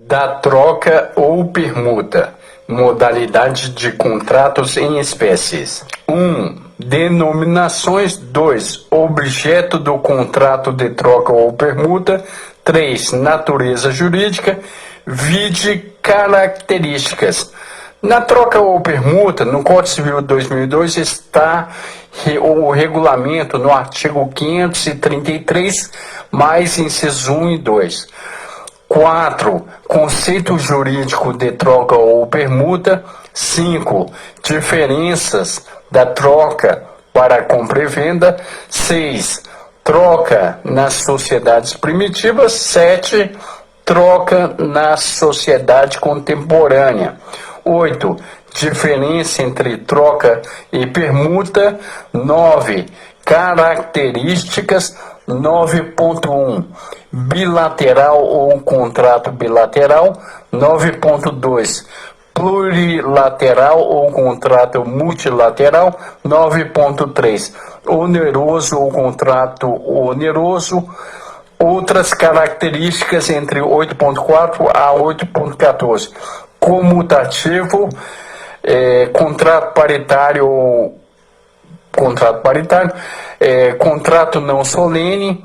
da troca ou permuta, modalidade de contratos em espécies. 1. Denominações. 2. Objeto do contrato de troca ou permuta. 3. Natureza jurídica. Vide características. Na troca ou permuta, no Código Civil de 2002 está o regulamento no artigo 533, mais incisos 1 e 2. 4. Conceito jurídico de troca ou permuta. 5. Diferenças da troca para compra e venda. 6. Troca nas sociedades primitivas. 7. Troca na sociedade contemporânea. 8. Diferença entre troca e permuta. 9. Características. 9.1. Bilateral ou contrato bilateral. 9.2. Plurilateral ou contrato multilateral. 9.3. Oneroso ou contrato oneroso. Outras características entre 8.4 a 8.14. Comutativo, contrato paritário, contrato não solene,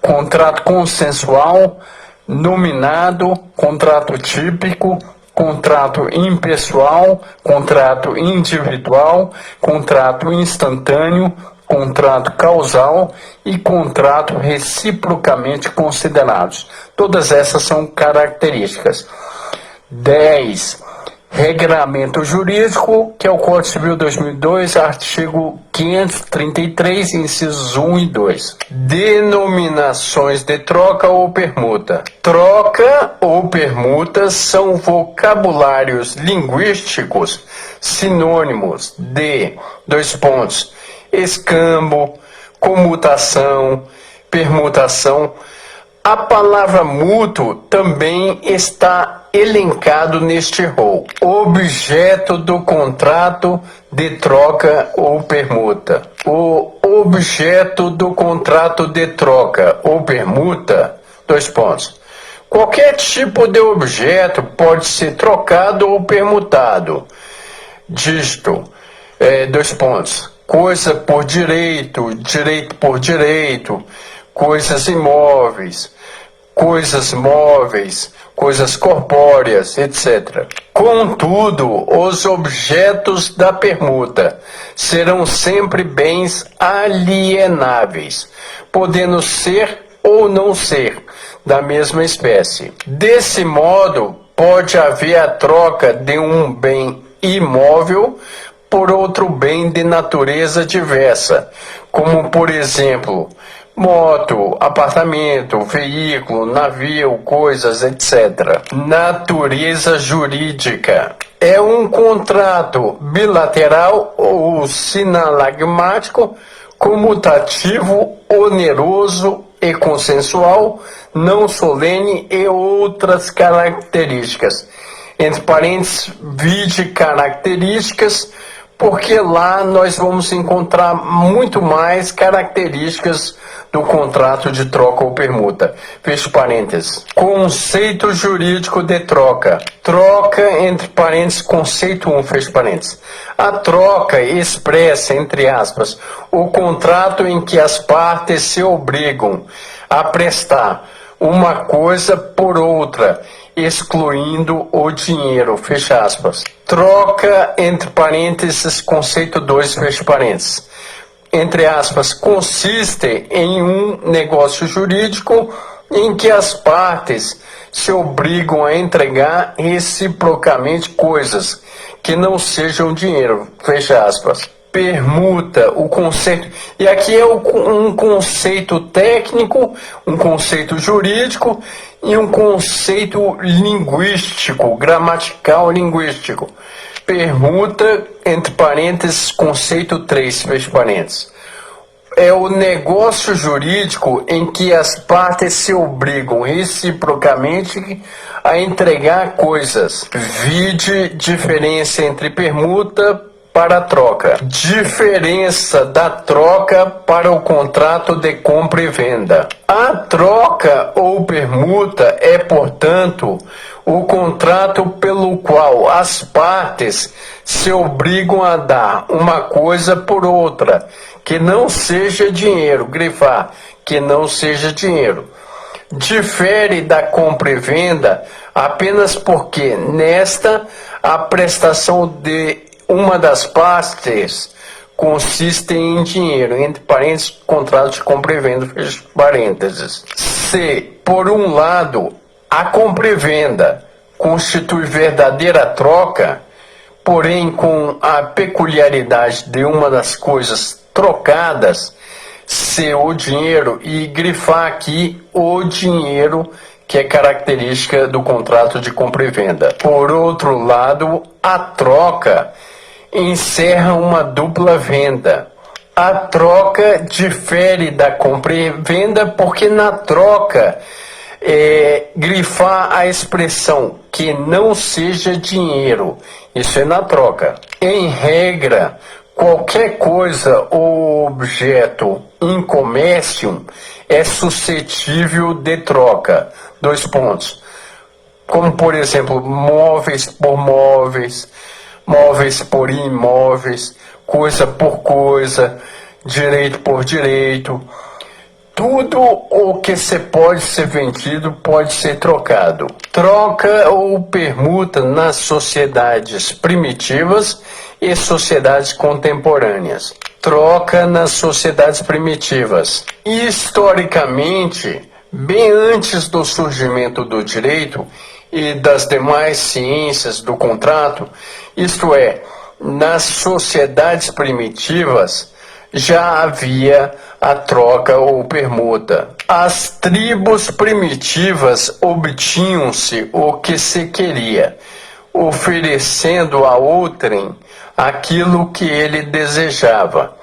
contrato consensual, nominado, contrato típico, contrato impessoal, contrato individual, contrato instantâneo, contrato causal e contrato reciprocamente considerados. Todas essas são características. 10. Regramento jurídico, que é o Código Civil 2002, artigo 533, incisos 1 e 2. Denominações de troca ou permuta. Troca ou permuta são vocabulários linguísticos sinônimos de, escambo, comutação, permutação. A palavra mútuo também está elencado neste rol. Objeto do contrato de troca ou permuta. O objeto do contrato de troca ou permuta, qualquer tipo de objeto pode ser trocado ou permutado. Dígito, coisa por direito, direito por direito, coisas imóveis, coisas móveis, coisas corpóreas, etc. Contudo, os objetos da permuta serão sempre bens alienáveis, podendo ser ou não ser da mesma espécie. Desse modo, pode haver a troca de um bem imóvel por outro bem de natureza diversa, como, por exemplo, moto, apartamento, veículo, navio, coisas, etc. Natureza jurídica. É um contrato bilateral ou sinalagmático, comutativo, oneroso e consensual, não solene e outras características. Entre parênteses, vide características, porque lá nós vamos encontrar muito mais características do contrato de troca ou permuta. Fecho parênteses. Conceito jurídico de troca. Troca, entre parênteses, conceito 1, fecho parênteses. A troca expressa, entre aspas, o contrato em que as partes se obrigam a prestar uma coisa por outra, excluindo o dinheiro, fecha aspas. Troca, entre parênteses, conceito 2, fecha parênteses. Entre aspas, consiste em um negócio jurídico em que as partes se obrigam a entregar reciprocamente coisas que não sejam dinheiro, fecha aspas. Permuta, o conceito, e aqui é um conceito técnico, um conceito jurídico e um conceito linguístico, gramatical linguístico. Permuta, entre parênteses, conceito 3, fecha parênteses. É o negócio jurídico em que as partes se obrigam reciprocamente a entregar coisas. Vide diferença entre permuta, para a troca. Diferença da troca para o contrato de compra e venda. A troca ou permuta é, portanto, o contrato pelo qual as partes se obrigam a dar uma coisa por outra, que não seja dinheiro. Grifar, que não seja dinheiro. Difere da compra e venda apenas porque nesta a prestação de uma das partes consiste em dinheiro, entre parênteses, contrato de compra e venda, fecha parênteses. Se, por um lado, a compra e venda constitui verdadeira troca, porém com a peculiaridade de uma das coisas trocadas ser o dinheiro, e grifar aqui o dinheiro, que é característica do contrato de compra e venda. Por outro lado, a troca encerra uma dupla venda. A troca difere da compra e venda porque na troca grifar a expressão que não seja dinheiro. Isso é na troca. Em regra, qualquer coisa ou objeto em comércio é suscetível de troca. Dois pontos. Como, por exemplo, móveis por móveis, móveis por imóveis, coisa por coisa, direito por direito. Tudo o que pode ser vendido pode ser trocado. Troca ou permuta nas sociedades primitivas e sociedades contemporâneas. Troca nas sociedades primitivas. Historicamente, bem antes do surgimento do direito e das demais ciências do contrato, isto é, nas sociedades primitivas, já havia a troca ou permuta. As tribos primitivas obtinham-se o que se queria, oferecendo a outrem aquilo que ele desejava.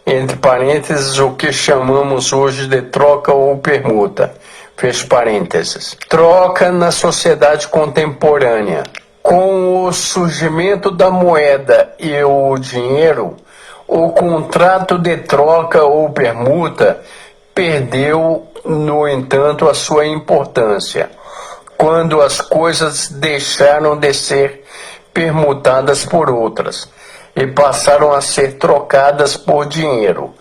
Entre parênteses, o que chamamos hoje de troca ou permuta. Fecha parênteses. Troca na sociedade contemporânea. Com o surgimento da moeda e o dinheiro, o contrato de troca ou permuta perdeu, no entanto, a sua importância, quando as coisas deixaram de ser permutadas por outras e passaram a ser trocadas por dinheiro,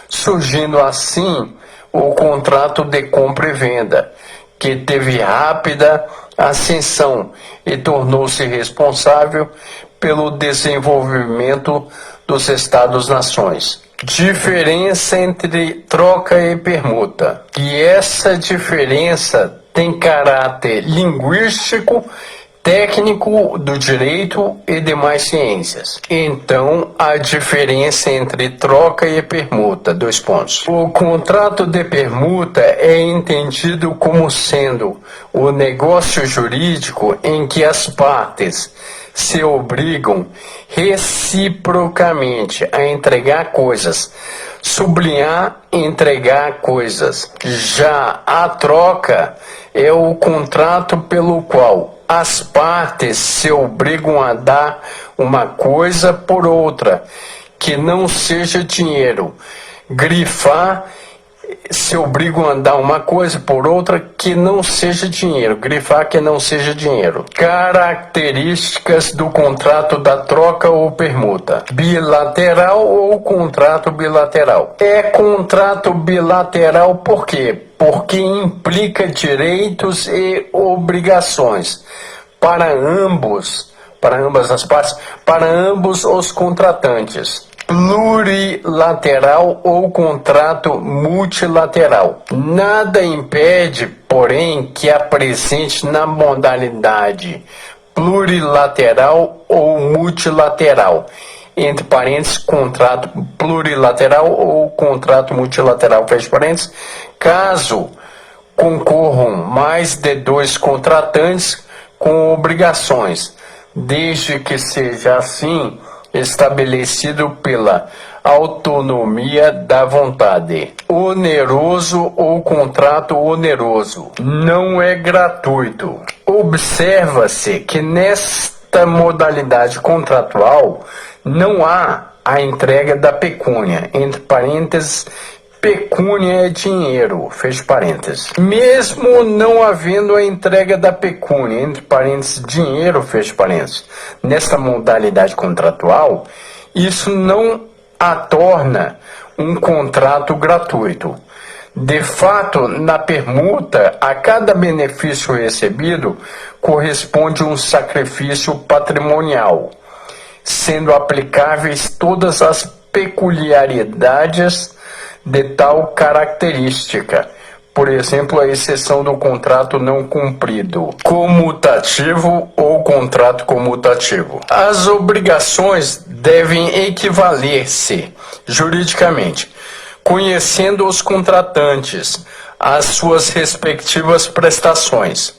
surgindo assim o contrato de compra e venda, que teve rápida ascensão e tornou-se responsável pelo desenvolvimento dos Estados-nações. Diferença entre troca e permuta. E essa diferença tem caráter linguístico, técnico do direito e demais ciências. Então, a diferença entre troca e permuta. Dois pontos. O contrato de permuta é entendido como sendo o negócio jurídico em que as partes se obrigam reciprocamente a entregar coisas. Sublinhar, entregar coisas. Já a troca é o contrato pelo qual as partes se obrigam a dar uma coisa por outra, que não seja dinheiro. Grifar, se obrigam a dar uma coisa por outra que não seja dinheiro. Grifar, que não seja dinheiro. Características do contrato da troca ou permuta. Bilateral ou contrato bilateral. É contrato bilateral por quê? Porque implica direitos e obrigações para ambas as partes, para ambos os contratantes. Plurilateral ou contrato multilateral. Nada impede, porém, que apresente na modalidade plurilateral ou multilateral. Entre parênteses, contrato plurilateral ou contrato multilateral, fecha parênteses, caso concorram mais de dois contratantes com obrigações, desde que seja assim estabelecido pela autonomia da vontade. Oneroso ou contrato oneroso. Não é gratuito. Observa-se que nesta modalidade contratual não há a entrega da pecúnia, entre parênteses, pecúnia é dinheiro, fecha parênteses. Mesmo não havendo a entrega da pecúnia, entre parênteses, dinheiro, fecha parênteses, nesta modalidade contratual, isso não a torna um contrato gratuito. De fato, na permuta, a cada benefício recebido corresponde um sacrifício patrimonial, sendo aplicáveis todas as peculiaridades de tal característica, por exemplo, a exceção do contrato não cumprido, comutativo ou contrato comutativo. As obrigações devem equivaler-se juridicamente, conhecendo os contratantes, as suas respectivas prestações,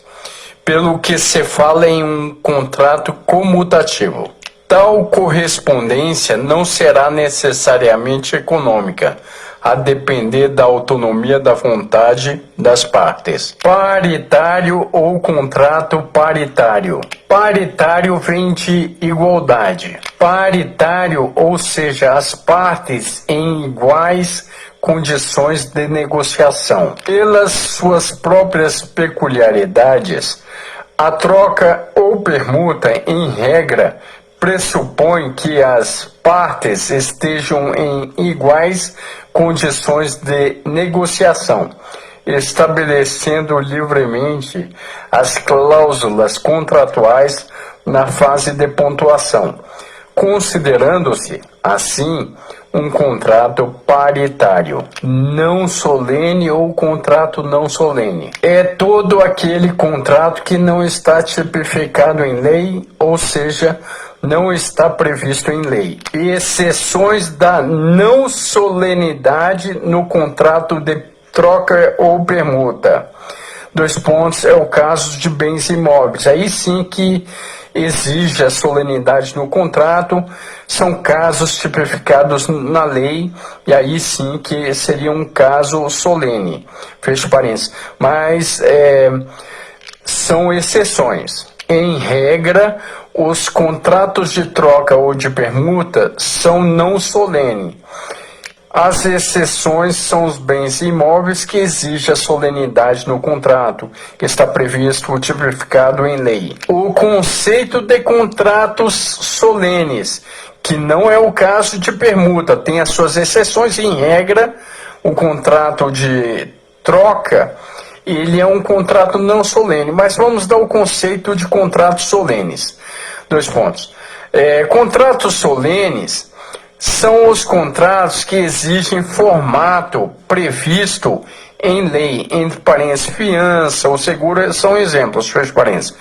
pelo que se fala em um contrato comutativo. Tal correspondência não será necessariamente econômica, a depender da autonomia da vontade das partes. Paritário ou contrato paritário. Paritário vem de igualdade. Paritário, ou seja, as partes em iguais condições de negociação. Pelas suas próprias peculiaridades, a troca ou permuta, em regra, pressupõe que as partes estejam em iguais condições de negociação, estabelecendo livremente as cláusulas contratuais na fase de pontuação, considerando-se, assim, um contrato paritário, não solene ou contrato não solene. É todo aquele contrato que não está tipificado em lei, ou seja, não está previsto em lei. Exceções da não solenidade no contrato de troca ou permuta. 2 pontos, é o caso de bens imóveis. Aí sim que exige a solenidade no contrato, são casos tipificados na lei, e aí sim que seria um caso solene, fecha parênteses. Mas são exceções. Em regra, os contratos de troca ou de permuta são não solenes. As exceções são os bens imóveis que exigem a solenidade no contrato, que está previsto tipificado em lei. O conceito de contratos solenes, que não é o caso de permuta, tem as suas exceções. Em regra, o contrato de troca, ele é um contrato não solene, mas vamos dar o conceito de contratos solenes. 2 pontos. Contratos solenes são os contratos que exigem formato previsto em lei, entre parênteses, fiança ou seguro, são exemplos, fecha parênteses.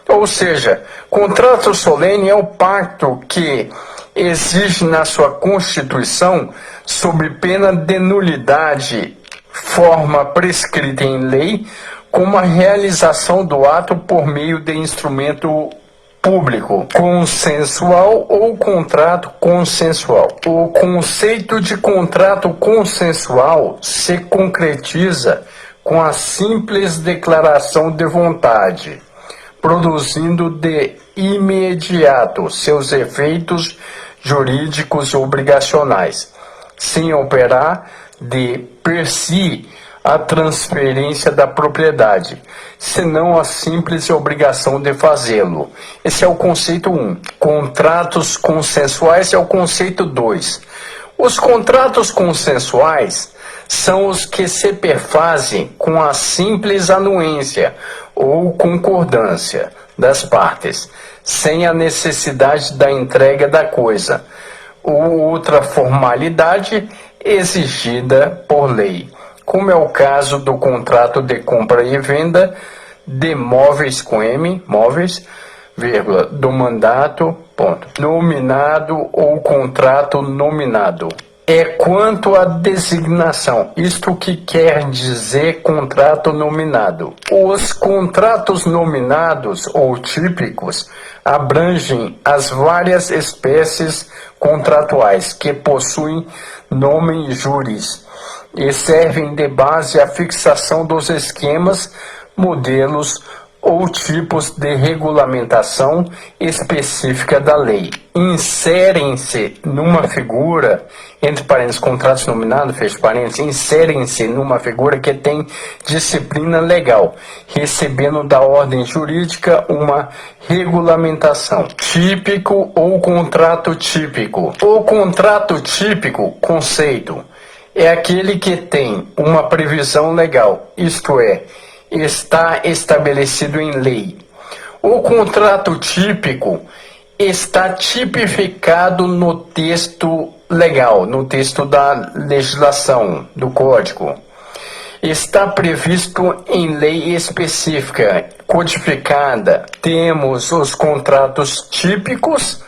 Ou seja, contrato solene é o pacto que exige na sua Constituição, sob pena de nulidade, forma prescrita em lei, como a realização do ato por meio de instrumento público, consensual ou contrato consensual. O conceito de contrato consensual se concretiza com a simples declaração de vontade, produzindo de imediato seus efeitos jurídicos obrigacionais, sem operar de per si a transferência da propriedade, senão a simples obrigação de fazê-lo. Esse é o conceito 1. Contratos consensuais é o conceito 2. Os contratos consensuais são os que se perfazem com a simples anuência ou concordância das partes, sem a necessidade da entrega da coisa, ou outra formalidade exigida por lei, como é o caso do contrato de compra e venda de móveis com M, móveis, vírgula, do mandato, ponto, nominado ou contrato nominado. É quanto à designação, isto que quer dizer contrato nominado. Os contratos nominados ou típicos abrangem as várias espécies contratuais que possuem nome juris e servem de base à fixação dos esquemas, modelos ou tipos de regulamentação específica da lei. Inserem-se numa figura, entre parênteses, contratos nominados, fecha parênteses, inserem-se numa figura que tem disciplina legal, recebendo da ordem jurídica uma regulamentação. Típico ou contrato típico. O contrato típico, conceito, é aquele que tem uma previsão legal, isto é, está estabelecido em lei. O contrato típico está tipificado no texto legal, no texto da legislação, do código. Está previsto em lei específica, codificada. Temos os contratos típicos,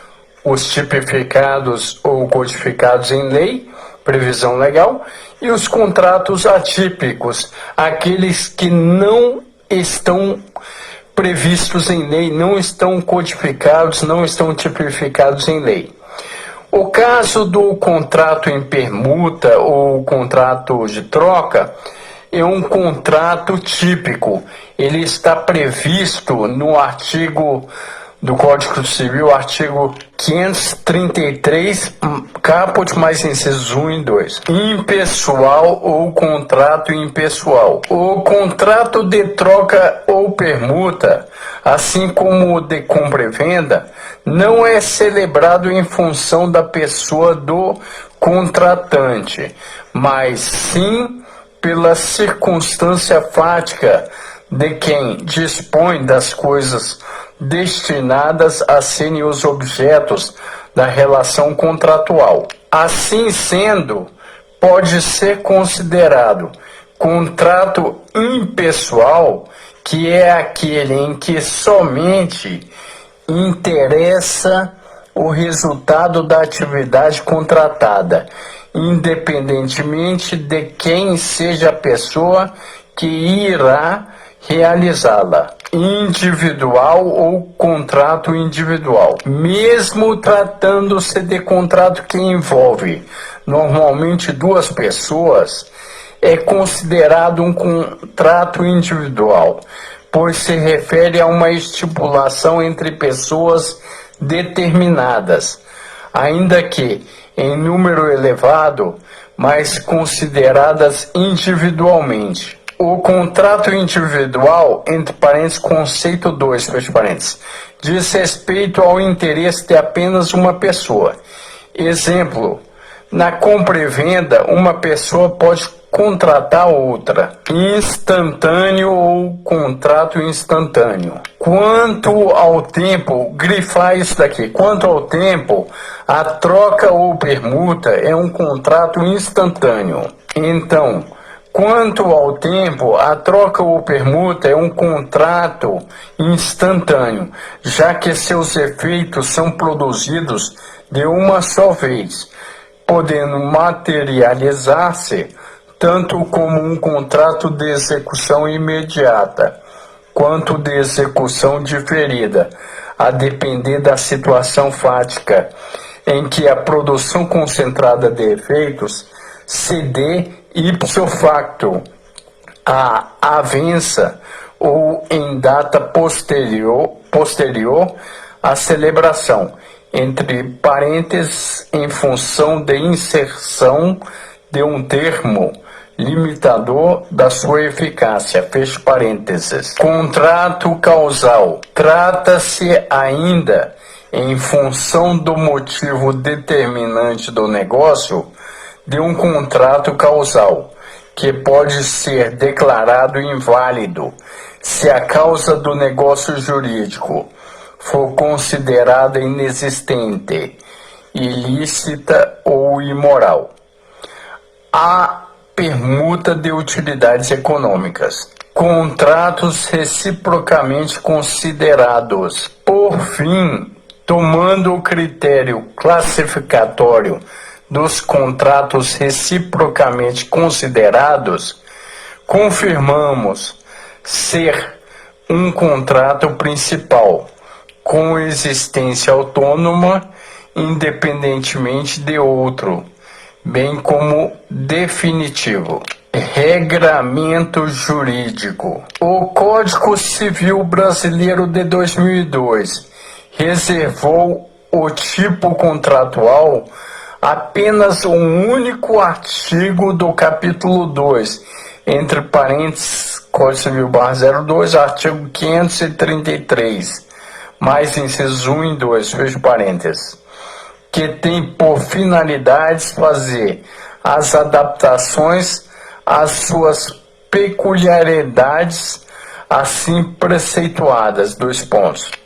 os tipificados ou codificados em lei, previsão legal, e os contratos atípicos, aqueles que não estão previstos em lei, não estão codificados, não estão tipificados em lei. O caso do contrato em permuta ou contrato de troca é um contrato típico. Ele está previsto no artigo do Código Civil, artigo 533, caput mais incisos 1 e 2. Impessoal ou contrato impessoal. O contrato de troca ou permuta, assim como o de compra e venda, não é celebrado em função da pessoa do contratante, mas sim pela circunstância fática de quem dispõe das coisas destinadas a serem os objetos da relação contratual. Assim sendo, pode ser considerado contrato impessoal, que é aquele em que somente interessa o resultado da atividade contratada, independentemente de quem seja a pessoa que irá realizá-la. Individual ou contrato individual. Mesmo tratando-se de contrato que envolve normalmente duas pessoas, é considerado um contrato individual, pois se refere a uma estipulação entre pessoas determinadas, ainda que em número elevado, mas consideradas individualmente. O contrato individual, entre parênteses, conceito 2, fecha parênteses, diz respeito ao interesse de apenas uma pessoa. Exemplo, na compra e venda, uma pessoa pode contratar outra. Instantâneo ou contrato instantâneo. Quanto ao tempo, grifar isso daqui. Quanto ao tempo, a troca ou permuta é um contrato instantâneo. Então, quanto ao tempo, a troca ou permuta é um contrato instantâneo, já que seus efeitos são produzidos de uma só vez, podendo materializar-se tanto como um contrato de execução imediata, quanto de execução diferida, a depender da situação fática, em que a produção concentrada de efeitos se dê ipso facto, a avença ou em data posterior à celebração, entre parênteses, em função de inserção de um termo limitador da sua eficácia, fecha parênteses. Contrato causal. Trata-se ainda, em função do motivo determinante do negócio, de um contrato causal, que pode ser declarado inválido se a causa do negócio jurídico for considerada inexistente, ilícita ou imoral. A permuta de utilidades econômicas. Contratos reciprocamente considerados. Por fim, tomando o critério classificatório dos contratos reciprocamente considerados, confirmamos ser um contrato principal, com existência autônoma, independentemente de outro, bem como definitivo. Regramento jurídico. O Código Civil Brasileiro de 2002 reservou o tipo contratual apenas um único artigo do capítulo 2, entre parênteses, Código Civil /02, artigo 533, mais incisos 1 e 2, fecha parênteses, que tem por finalidades fazer as adaptações às suas peculiaridades assim preceituadas.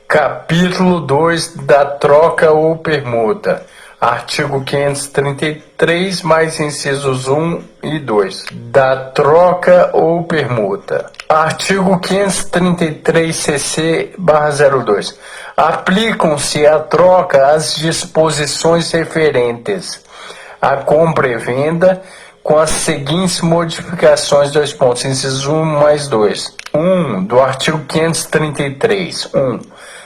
Capítulo 2 da troca ou permuta. Artigo 533, mais incisos 1 e 2. Da troca ou permuta. Artigo 533-CC/02. Aplicam-se à troca as disposições referentes à compra e venda com as seguintes modificações, incisos 1 mais 2. 1. Do artigo 533. 1.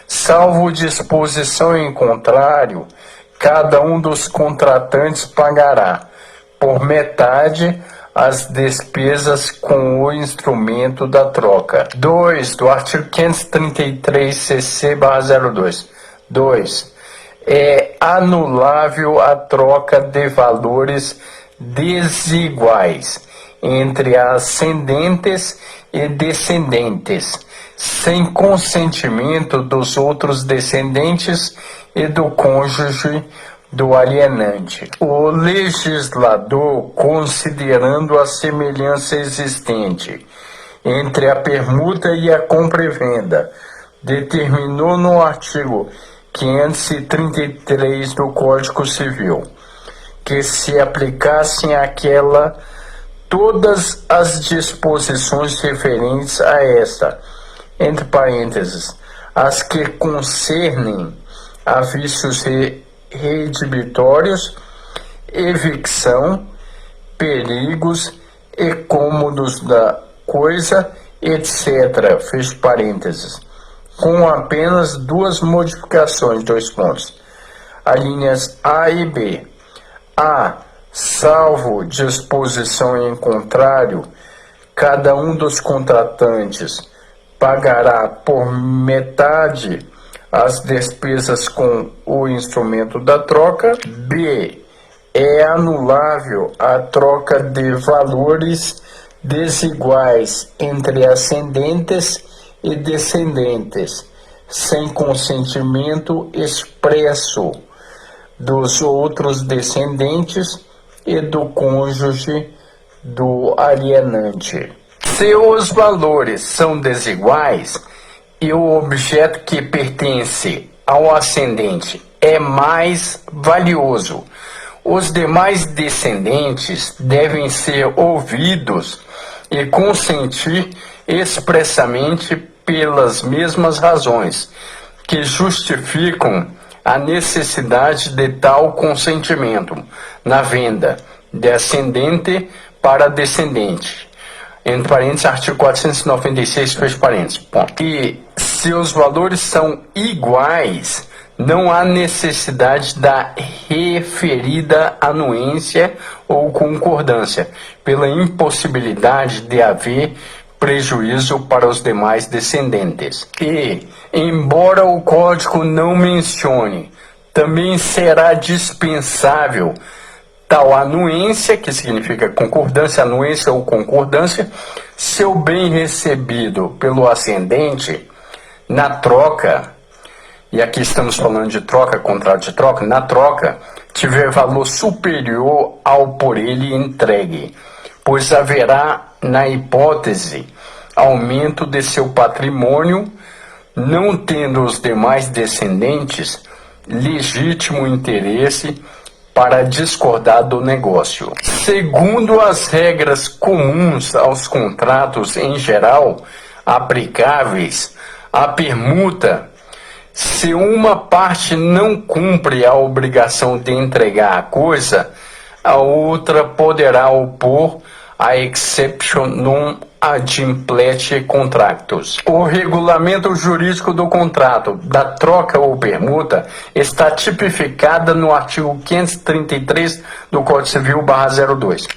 Salvo disposição em contrário, cada um dos contratantes pagará, por metade, as despesas com o instrumento da troca. 2. Do artigo 533-CC/02. 2. É anulável a troca de valores desiguais entre ascendentes e descendentes, sem consentimento dos outros descendentes e do cônjuge do alienante. O legislador, considerando a semelhança existente entre a permuta e a compra e venda, determinou no artigo 533 do Código Civil que se aplicassem àquela todas as disposições referentes a esta, entre parênteses, as que concernem a vícios redibitórios, evicção, perigos e cômodos da coisa, etc. Fecha parênteses. Com apenas duas modificações, alíneas A e B. A. Salvo disposição em contrário, cada um dos contratantes pagará por metade as despesas com o instrumento da troca. B. É anulável a troca de valores desiguais entre ascendentes e descendentes, sem consentimento expresso dos outros descendentes e do cônjuge do alienante. Se os valores são desiguais e o objeto que pertence ao ascendente é mais valioso, os demais descendentes devem ser ouvidos e consentir expressamente pelas mesmas razões que justificam a necessidade de tal consentimento na venda de ascendente para descendente. Entre parênteses, artigo 496, fecha parênteses. Ponto. E se os valores são iguais, não há necessidade da referida anuência ou concordância, pela impossibilidade de haver prejuízo para os demais descendentes. E, embora o Código não mencione, também será dispensável tal anuência, que significa concordância, anuência ou concordância, se o bem recebido pelo ascendente na troca, e aqui estamos falando de troca, contrato de troca, na troca, tiver valor superior ao por ele entregue, pois haverá, na hipótese, aumento de seu patrimônio, não tendo os demais descendentes legítimo interesse para discordar do negócio. Segundo as regras comuns aos contratos em geral, aplicáveis à permuta, se uma parte não cumpre a obrigação de entregar a coisa, a outra poderá opor a exception non adimplete contractus. O regulamento jurídico do contrato, da troca ou permuta, está tipificada no artigo 533 do Código Civil /02.